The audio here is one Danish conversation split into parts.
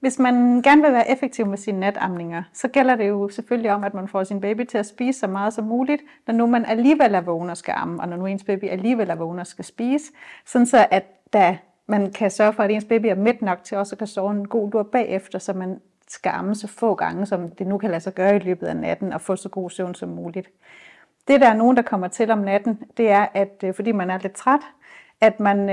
Hvis man gerne vil være effektiv med sine natamninger, så gælder det jo selvfølgelig om, at man får sin baby til at spise så meget som muligt, når nu man alligevel er vågen og skal amme, og når nu ens baby alligevel er vågen og skal spise, sådan så at man kan sørge for, at ens baby er mæt nok til også at kan sove en god lur bagefter, så man skal amme så få gange, som det nu kan lade sig gøre i løbet af natten, og få så god søvn som muligt. Det, der er nogen, der kommer til om natten, det er, at fordi man er lidt træt, at man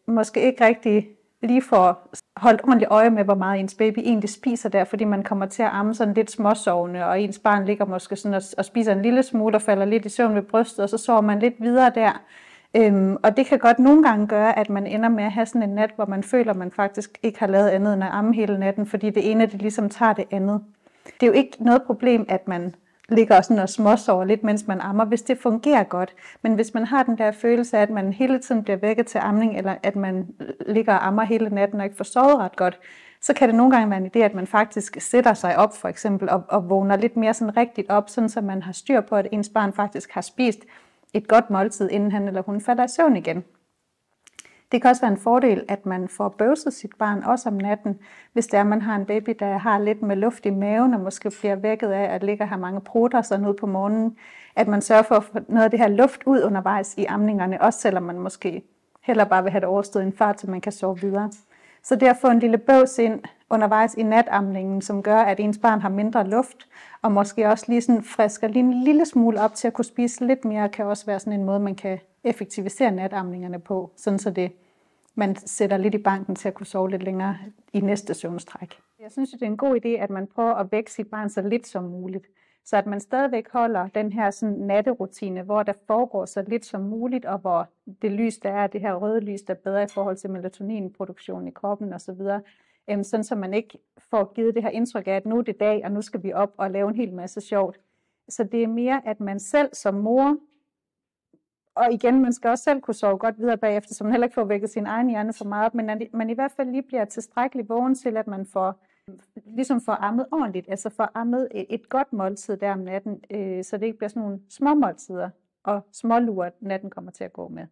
måske ikke rigtig lige får holdt ordentligt øje med, hvor meget ens baby egentlig spiser der, fordi man kommer til at amme sådan lidt småsovende, og ens barn ligger måske sådan og spiser en lille smule og falder lidt i søvn ved brystet, og så sover man lidt videre der. Og det kan godt nogle gange gøre, at man ender med at have sådan en nat, hvor man føler, at man faktisk ikke har lavet andet end at amme hele natten, fordi det ene, det ligesom tager det andet. Det er jo ikke noget problem, at man ligger sådan og småsover lidt, mens man ammer, hvis det fungerer godt. Men hvis man har den der følelse af, at man hele tiden bliver vækket til amning, eller at man ligger og ammer hele natten og ikke får sovet ret godt, så kan det nogle gange være en idé, at man faktisk sætter sig op for eksempel, og vågner lidt mere sådan rigtigt op, sådan så man har styr på, at ens barn faktisk har spist et godt måltid, inden han eller hun falder i søvn igen. Det kan også være en fordel, at man får bøvset sit barn også om natten, hvis det er, at man har en baby, der har lidt med luft i maven, og måske bliver vækket af at ligge og have mange prutter sådan ud på morgenen, at man sørger for at få noget af det her luft ud undervejs i amningerne, også selvom man måske heller bare vil have det overstået i en fart, så man kan sove videre. Så det at få en lille bøvs ind undervejs i natamningen, som gør, at ens barn har mindre luft, og måske også lige sådan frisker lige en lille smule op til at kunne spise lidt mere, kan også være sådan en måde, man kan effektivisere natamningerne på, sådan så man sætter lidt i banken til at kunne sove lidt længere i næste søvnstræk. Jeg synes, det er en god idé, at man prøver at vække sit barn så lidt som muligt, så at man stadigvæk holder den her sådan natterutine, hvor der foregår så lidt som muligt, og hvor det lys, der er, det her røde lys, der er bedre i forhold til melatoninproduktion i kroppen osv., sådan så man ikke får givet det her indtryk af, at nu er det dag, og nu skal vi op og lave en hel masse sjovt. Så det er mere, at man selv som mor, og igen, man skal også selv kunne sove godt videre bagefter, så man heller ikke får vækket sin egen hjerne for meget op, men at man i hvert fald lige bliver tilstrækkeligt vågen til, at man får ammet ordentligt, altså får ammet et godt måltid der om natten, så det ikke bliver sådan nogle små måltider og smålurer, natten kommer til at gå med.